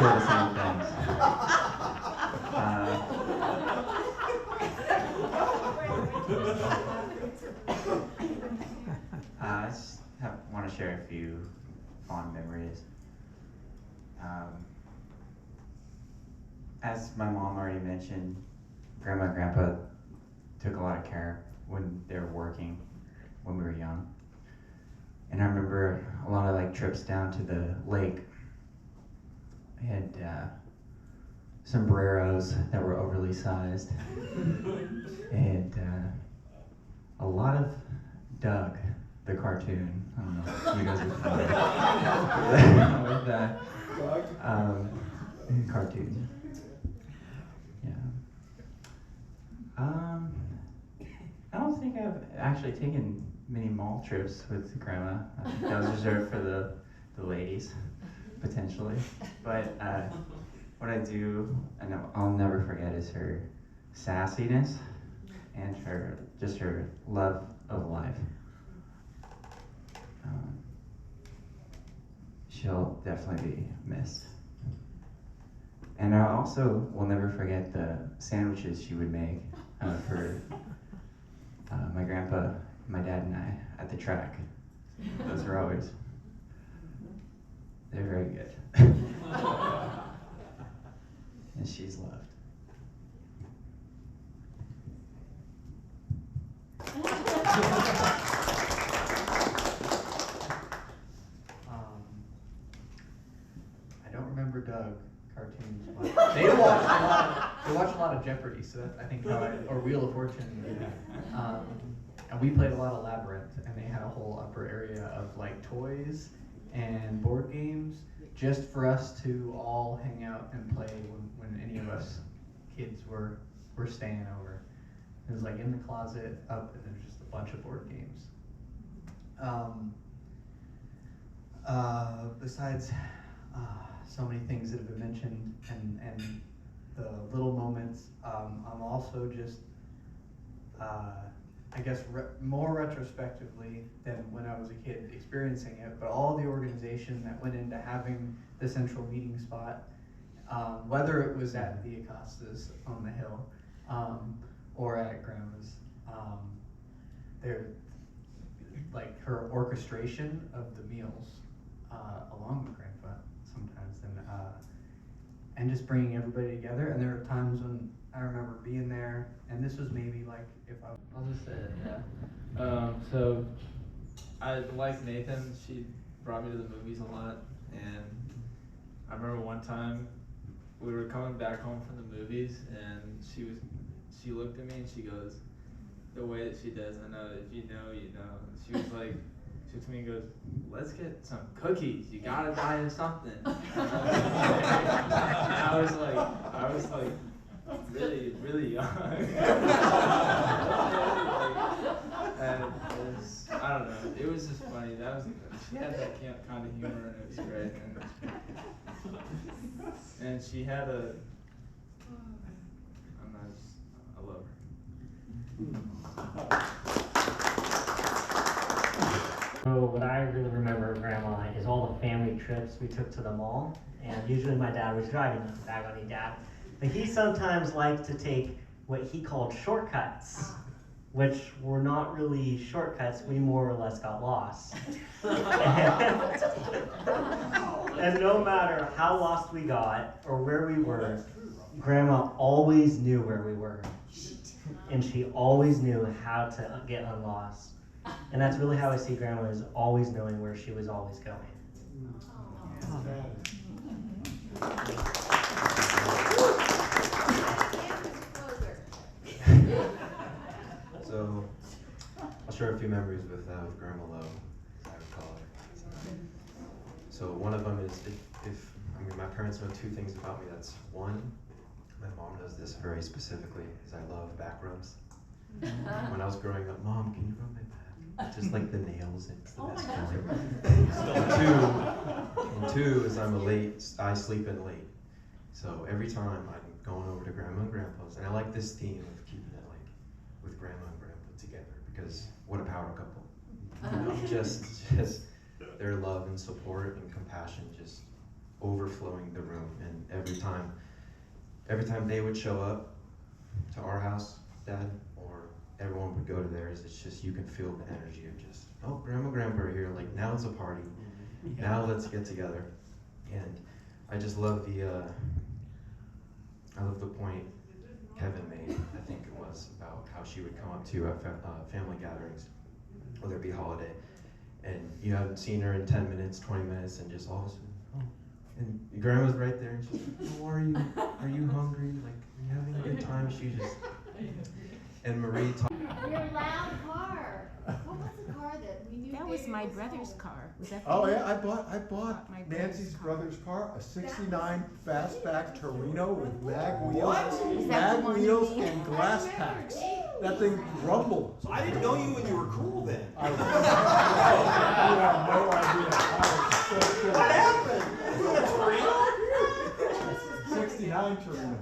say the same things. I just want to share a few fond memories. As my mom already mentioned, Grandma and Grandpa took a lot of care when they were working when we were young. And I remember a lot of like trips down to the lake. I had sombreros that were overly sized, and a lot of Doug, the cartoon. I don't know if you guys are familiar with that cartoon. Yeah. I don't think I've actually taken many mall trips with Grandma. I think that was reserved for the ladies, potentially. But what I do, and I'll never forget, is her sassiness and her love of life. She'll definitely be missed. And I also will never forget the sandwiches she would make for my grandpa, my dad, and I at the track. Those are always, they're very good. And she's loved. I don't remember Doug cartoons, but they watch a lot of Jeopardy, so that's, I think, or Wheel of Fortune. And we played a lot of Labyrinth, and they had a whole upper area of like toys and board games just for us to all hang out and play when any of us kids were staying over. It was like in the closet up, and there's just a bunch of board games. Besides so many things that have been mentioned and the little moments, I'm also just I guess more retrospectively than when I was a kid experiencing it, but all the organization that went into having the central meeting spot, whether it was at the Acostas on the hill or at Grandma's, they're like her orchestration of the meals along with Grandpa sometimes, and just bringing everybody together. And there are times when I remember being there, and this was maybe like I'll just say it, yeah. So I like Nathan. She brought me to the movies a lot, and I remember one time we were coming back home from the movies, and she looked at me and she goes, the way that she does, I know if you know, you know. She was like, she looked at me and goes, let's get some cookies. You gotta buy us something. And I was like, really, really young. And it was, I don't know, it was just funny. She had that kind of humor, and it was great. And she had I love her. So what I really remember of Grandma is all the family trips we took to the mall, and usually my dad was driving us, back on dad. But he sometimes liked to take what he called shortcuts, which were not really shortcuts, we more or less got lost. And no matter how lost we got or where we were, Grandma always knew where we were. And she always knew how to get unlost. And that's really how I see Grandma, is always knowing where she was always going. So, I'll share a few memories with Grandma Lowe, as I would call her. So one of them is, my parents know two things about me. That's one, my mom knows this very specifically, is I love back rubs. When I was growing up, Mom, can you rub my back? Just like the nails, it's the best feeling. And two is I sleep in late. So every time I'm going over to Grandma and Grandpa's, and I like this theme of keeping it like with Grandma and Grandpa together, because what a power couple. You know, just their love and support and compassion just overflowing the room. And every time they would show up to our house, Dad, or everyone would go to theirs, it's just, you can feel the energy of just, oh, grandpa are here, like now it's a party. Now let's get together. And I just love I love the point Kevin made, I think it was, about how she would come up to you at family gatherings, whether it be holiday, and you haven't seen her in 10 minutes, 20 minutes, and just all of a sudden, oh, and your grandma's right there, and she's like, how are you? Are you hungry? Like, are you having a good time? She just, and Marie talked. Your loud car. What was the car that we knew? That was David my was brother's home? car. Was that? Oh the- yeah, I bought My brother's Nancy's car. brother's car, a '69 fastback Torino with mag wheels, Is that mag the one wheels you mean? and glass I remember packs. Dave. That thing rumbled. So I didn't know you when you were cool then. I was, you have no idea. I was so cool. What happened? You had a Torino? 69 Torino.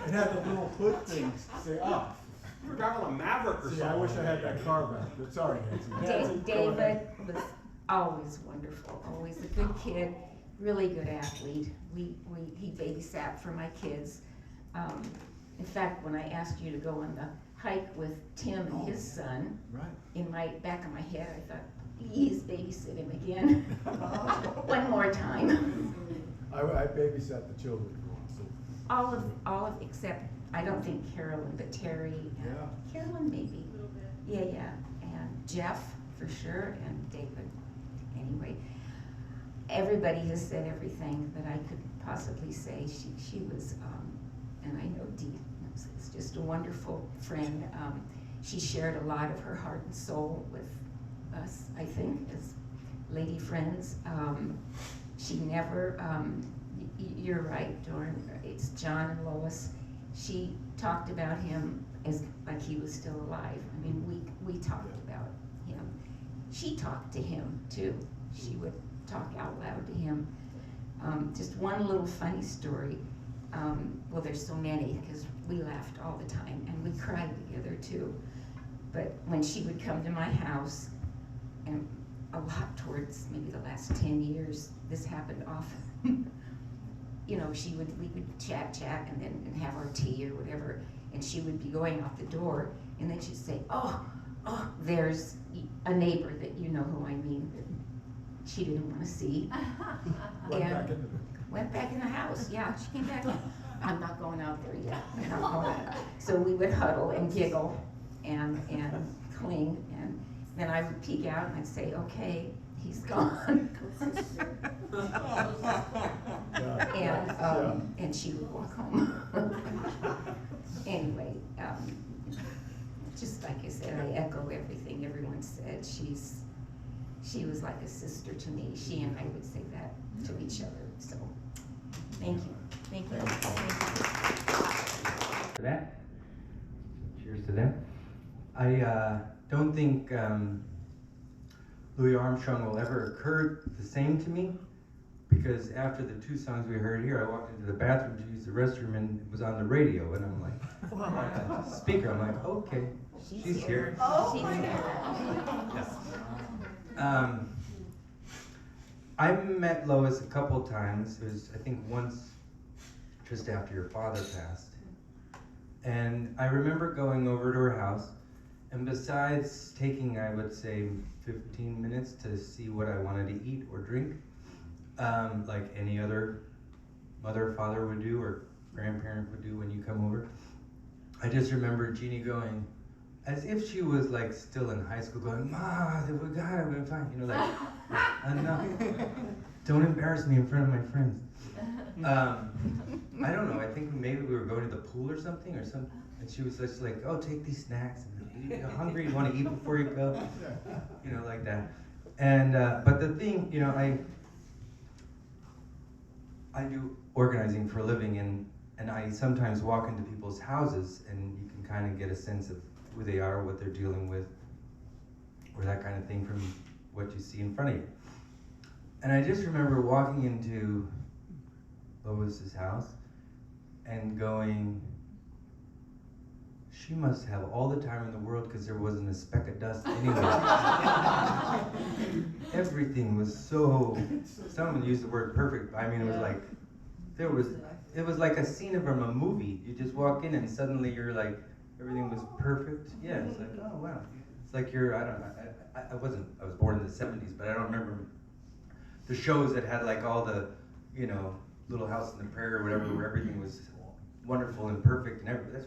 It had the little hood things to say off. You were driving a Maverick or something. See, I wish I had that car back, but sorry, Nancy. Nancy, go David ahead. was always wonderful, always a good kid, really good athlete. He babysat for my kids. In fact, when I asked you to go on the hike with Tim and his son, Right. in my back of my head, I thought, please babysit him again. One more time. I babysat the children once. So. All of, except, I don't think Carolyn, but Terry. Yeah. Carolyn maybe. Yeah. And Jeff, for sure, and David. Anyway, everybody has said everything that I could possibly say. She was, and I know Dee is just a wonderful friend. She shared a lot of her heart and soul with us, I think, as lady friends. She never, you're right, Dorn, it's John and Lois. She talked about him as like he was still alive. I mean, we talked about him. She talked to him too. She would talk out loud to him. Just one little funny story. Well, there's so many because we laughed all the time and we cried together too. But when she would come to my house, and a lot towards maybe the last 10 years, this happened often. You know, we would chat and then have our tea or whatever, and she would be going out the door, and then she'd say, oh, there's a neighbor that you know who I mean, that she didn't want to see. Went back in the house, yeah, she came back in. I'm not going out there yet. I'm not going out. So we would huddle and giggle and cling, and then I would peek out and I'd say, okay, he's gone. And she would walk home. Anyway, just like I said, I echo everything everyone said. She was like a sister to me. She and I would say that to each other. So, thank you. Thank you. For that. Cheers to that. I don't think Louis Armstrong will ever occur the same to me, because after the two songs we heard here, I walked into the bathroom to use the restroom and it was on the radio, and I'm like, speaker, I'm like, okay, she's here. Oh, She's my here. God. I met Lois a couple times. It was, I think, once just after your father passed. And I remember going over to her house, and besides taking, I would say, 15 minutes to see what I wanted to eat or drink, like any other mother or father would do or grandparent would do when you come over, I just remember Jeannie going, as if she was like still in high school, going, Ma, God, I've been fine, you know, like, enough. Don't embarrass me in front of my friends. I don't know, I think maybe we were going to the pool or something, and she was just like, oh, take these snacks, and you're hungry, you want to eat before you go, you know, like that. And, but the thing, you know, I do organizing for a living, and I sometimes walk into people's houses, and you can kind of get a sense of who they are, what they're dealing with, or that kind of thing from what you see in front of you. And I just remember walking into Lois's house and going, she must have all the time in the world because there wasn't a speck of dust anywhere. Everything was so, someone used the word perfect, I mean, it was like, it was like a scene from a movie. You just walk in and suddenly you're like, everything was perfect. Yeah, it's like, oh wow. It's like you're, I don't know, I was born in the 70s, but I don't remember the shows that had like all the, you know, Little House on the Prairie or whatever, where everything was wonderful and perfect and everything. That's